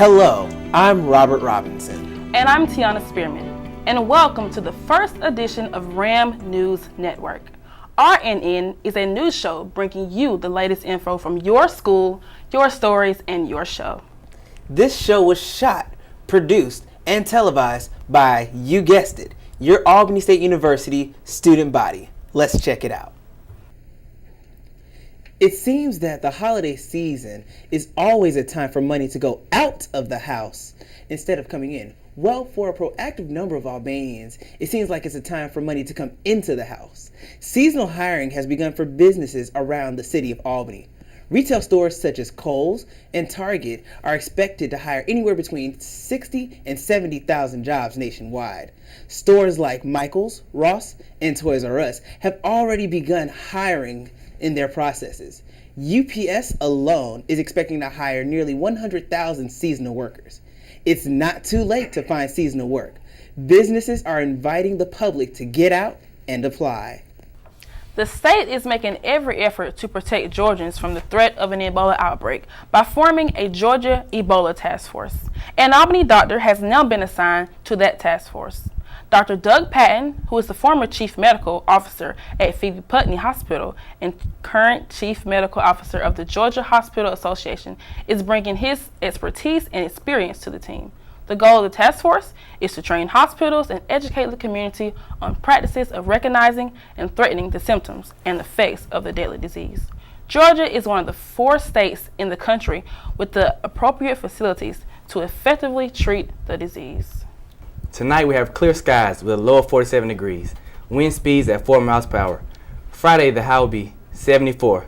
Hello, I'm Robert Robinson. And I'm Tiana Spearman. And welcome to the first edition of RAM News Network. RNN is a news show bringing you the latest info from your school, your stories, and your show. This show was shot, produced, and televised by, you guessed it, your Albany State University student body. Let's check it out. It seems that the holiday season is always a time for money to go out of the house instead of coming in. Well, for a proactive number of Albanians, it seems like it's a time for money to come into the house. Seasonal hiring has begun for businesses around the city of Albany. Retail stores such as Kohl's and Target are expected to hire anywhere between 60 and 70,000 jobs nationwide. Stores like Michael's, Ross, and Toys R Us have already begun hiring in their processes. UPS alone is expecting to hire nearly 100,000 seasonal workers. It's not too late to find seasonal work. Businesses are inviting the public to get out and apply. The state is making every effort to protect Georgians from the threat of an Ebola outbreak by forming a Georgia Ebola task force. An Albany doctor has now been assigned to that task force. Dr. Doug Patton, who is the former chief medical officer at Phoebe Putney Hospital and current chief medical officer of the Georgia Hospital Association, is bringing his expertise and experience to the team. The goal of the task force is to train hospitals and educate the community on practices of recognizing and threatening the symptoms and effects of the deadly disease. Georgia is one of the 4 states in the country with the appropriate facilities to effectively treat the disease. Tonight we have clear skies with a low of 47 degrees, wind speeds at 4 miles per hour. Friday the high will be 74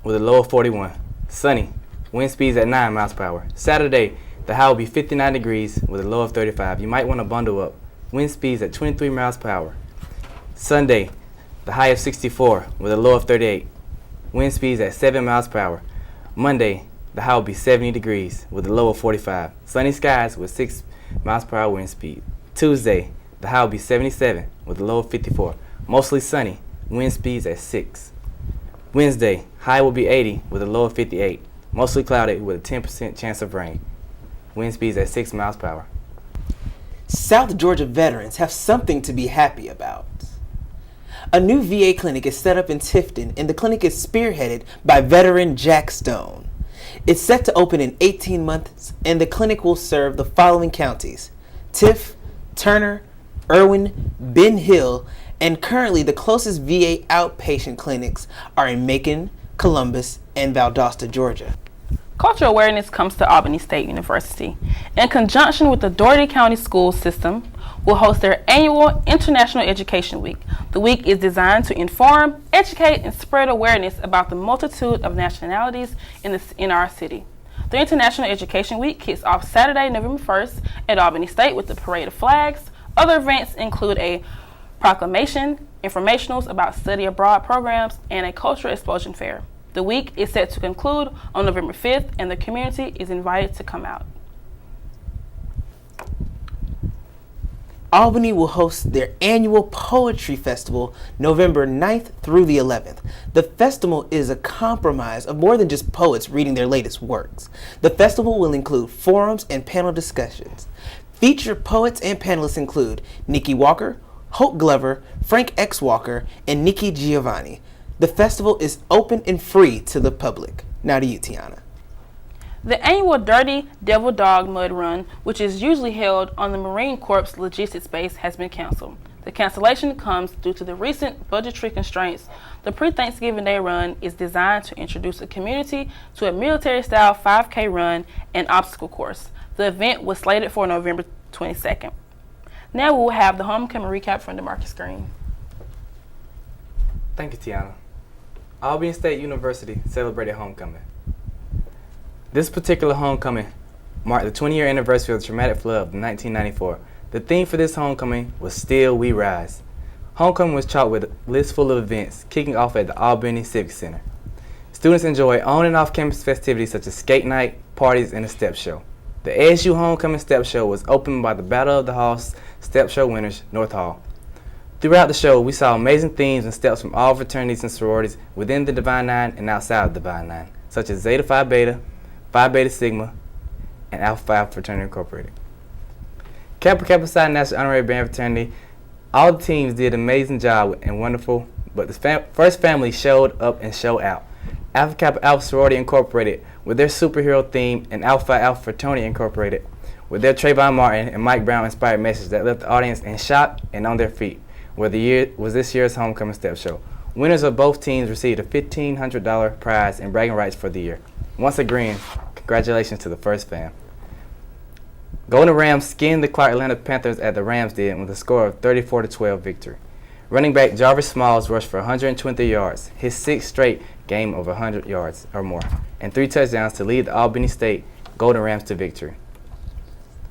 with a low of 41. Sunny, wind speeds at 9 miles per hour. Saturday the high will be 59 degrees with a low of 35. You might want to bundle up. Wind speeds at 23 miles per hour. Sunday the high of 64 with a low of 38. Wind speeds at 7 miles per hour. Monday the high will be 70 degrees with a low of 45. Sunny skies with 6 miles per hour wind speed. Tuesday, the high will be 77 with a low of 54. Mostly sunny, wind speeds at 6. Wednesday, high will be 80 with a low of 58. Mostly cloudy with a 10% chance of rain. Wind speeds at 6 miles per hour. South Georgia veterans have something to be happy about. A new VA clinic is set up in Tifton, and the clinic is spearheaded by veteran Jack Stone. It's set to open in 18 months, and the clinic will serve the following counties: Tiff, Turner, Irwin, Ben Hill, and currently the closest VA outpatient clinics are in Macon, Columbus, and Valdosta, Georgia. Cultural awareness comes to Albany State University. In conjunction with the Dougherty County School System, will host their annual International Education Week. The week is designed to inform, educate, and spread awareness about the multitude of nationalities in our city. The International Education Week kicks off Saturday, November 1st at Albany State with the Parade of Flags. Other events include a proclamation, informationals about study abroad programs, and a cultural explosion fair. The week is set to conclude on November 5th, and the community is invited to come out. Albany will host their annual Poetry Festival November 9th through the 11th. The festival is a compromise of more than just poets reading their latest works. The festival will include forums and panel discussions. Featured poets and panelists include Nikki Walker, Hope Glover, Frank X. Walker, and Nikki Giovanni. The festival is open and free to the public. Now to you, Tiana. The annual Dirty Devil Dog Mud Run, which is usually held on the Marine Corps Logistics Base, has been canceled. The cancellation comes due to the recent budgetary constraints. The pre-Thanksgiving Day run is designed to introduce the community to a military-style 5K run and obstacle course. The event was slated for November 22nd. Now we will have the homecoming recap from DeMarcus Green. Thank you, Tiana. Albany State University celebrated homecoming. This particular homecoming marked the 20-year anniversary of the traumatic flood of 1994. The theme for this homecoming was Still We Rise. Homecoming was chock with a list full of events, kicking off at the Albany Civic Center. Students enjoyed on and off campus festivities such as skate night, parties, and a step show. The ASU Homecoming Step Show was opened by the Battle of the Halls Step Show winners, North Hall. Throughout the show, we saw amazing themes and steps from all fraternities and sororities within the Divine Nine and outside of the Divine Nine, such as Zeta Phi Beta, Phi Beta Sigma, and Alpha Phi Fraternity Incorporated. Kappa Kappa Psi National Honorary Band Fraternity. All the teams did an amazing job and wonderful, but the first family showed up and showed out. Alpha Kappa Alpha Sorority Incorporated with their superhero theme, and Alpha Phi Alpha Fraternity Incorporated with their Trayvon Martin and Mike Brown inspired message that left the audience in shock and on their feet. Was this year's homecoming step show. Winners of both teams received a $1,500 prize and bragging rights for the year. Once again, congratulations to the first fam. Golden Rams skinned the Clark Atlanta Panthers as the Rams did with a score of 34-12 victory. Running back Jarvis Smalls rushed for 120 yards, his sixth straight game of 100 yards or more, and 3 touchdowns to lead the Albany State Golden Rams to victory.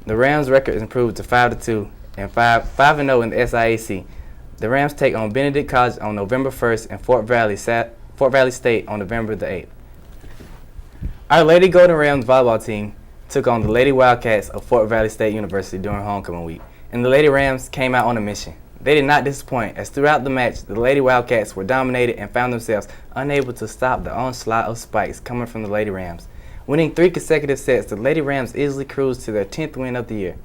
The Rams' record is improved to 5-2 and 5-0 in the SIAC. The Rams take on Benedict College on November 1st and Fort Valley State on November the 8th. Our Lady Golden Rams volleyball team took on the Lady Wildcats of Fort Valley State University during homecoming week, and the Lady Rams came out on a mission. They did not disappoint, as throughout the match, the Lady Wildcats were dominated and found themselves unable to stop the onslaught of spikes coming from the Lady Rams. Winning 3 consecutive sets, the Lady Rams easily cruised to their 10th win of the year.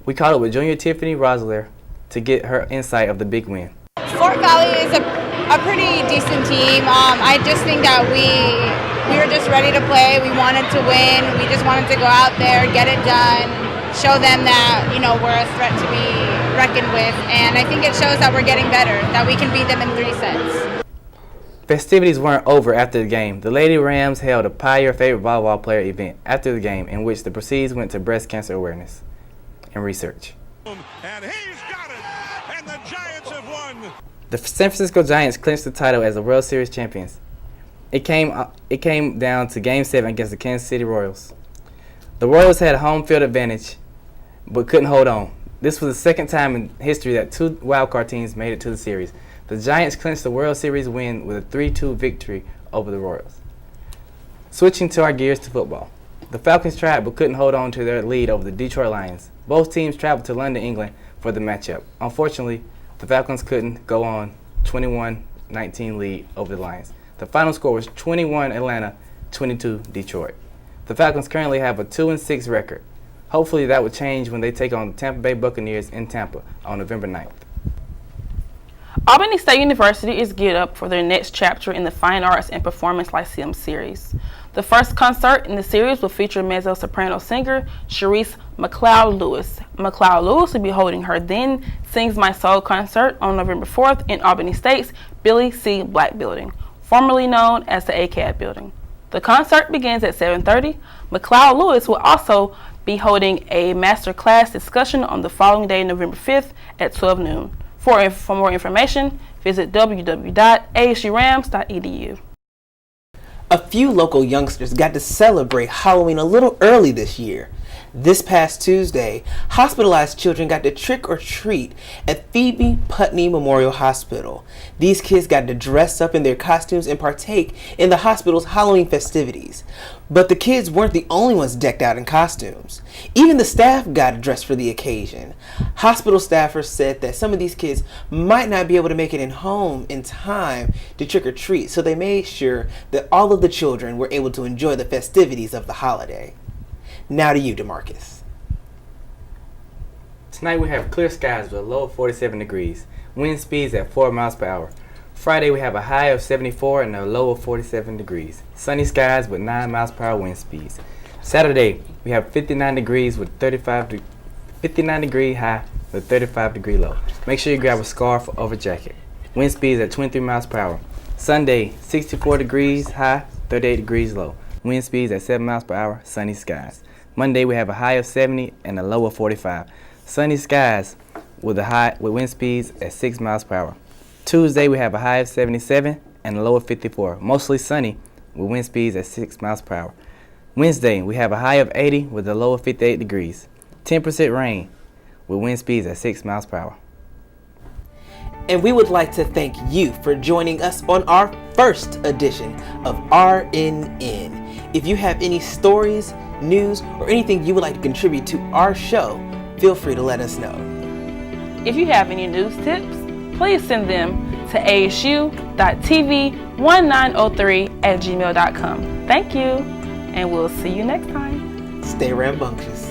We caught up with Junior Tiffany Rosler to get her insight of the big win. Fort Valley is a pretty decent team. I just think that we were just ready to play. We wanted to win. We just wanted to go out there, get it done, show them that, we're a threat to be reckoned with. And I think it shows that we're getting better, that we can beat them in 3 sets. Festivities weren't over after the game. The Lady Rams held a Pie Your Favorite Volleyball Player event after the game, in which the proceeds went to breast cancer awareness and research. And he's got it, and the Giants have won. The San Francisco Giants clinched the title as the World Series champions. It came down to Game 7 against the Kansas City Royals. The Royals had a home field advantage, but couldn't hold on. This was the second time in history that 2 wildcard teams made it to the series. The Giants clinched the World Series win with a 3-2 victory over the Royals. Switching to our gears to football. The Falcons tried but couldn't hold on to their lead over the Detroit Lions. Both teams traveled to London, England for the matchup. Unfortunately, the Falcons couldn't go on 21-19 lead over the Lions. The final score was 21 Atlanta, 22 Detroit. The Falcons currently have a 2-6 record. Hopefully that will change when they take on the Tampa Bay Buccaneers in Tampa on November 9th. Albany State University is geared up for their next chapter in the Fine Arts and Performance Lyceum series. The first concert in the series will feature mezzo-soprano singer Sharice McLeod-Lewis. McLeod-Lewis will be holding her Then Sings My Soul concert on November 4th in Albany State's Billy C. Black Building, formerly known as the ACAD Building. The concert begins at 7:30. McLeod-Lewis will also be holding a master class discussion on the following day, November 5th at 12 noon. For more information, visit www.asurams.edu. A few local youngsters got to celebrate Halloween a little early this year. This past Tuesday, hospitalized children got to trick or treat at Phoebe Putney Memorial Hospital. These kids got to dress up in their costumes and partake in the hospital's Halloween festivities. But the kids weren't the only ones decked out in costumes. Even the staff got dressed for the occasion. Hospital staffers said that some of these kids might not be able to make it home in time to trick or treat, so they made sure that all of the children were able to enjoy the festivities of the holiday. Now to you, DeMarcus. Tonight we have clear skies with a low of 47 degrees. Wind speeds at 4 miles per hour. Friday we have a high of 74 and a low of 47 degrees. Sunny skies with 9 miles per hour wind speeds. Saturday we have 59 degrees with 59 degree high with 35 degree low. Make sure you grab a scarf over jacket. Wind speeds at 23 miles per hour. Sunday 64 degrees high, 38 degrees low. Wind speeds at 7 miles per hour, sunny skies. Monday we have a high of 70 and a low of 45. Sunny skies with wind speeds at 6 miles per hour. Tuesday we have a high of 77 and a low of 54. Mostly sunny with wind speeds at 6 miles per hour. Wednesday we have a high of 80 with a low of 58 degrees. 10% rain with wind speeds at 6 miles per hour. And we would like to thank you for joining us on our first edition of RNN. If you have any stories, news, or anything you would like to contribute to our show, feel free to let us know. If you have any news tips, please send them to asu.tv1903@gmail.com. Thank you, and we'll see you next time. stay rambunctious.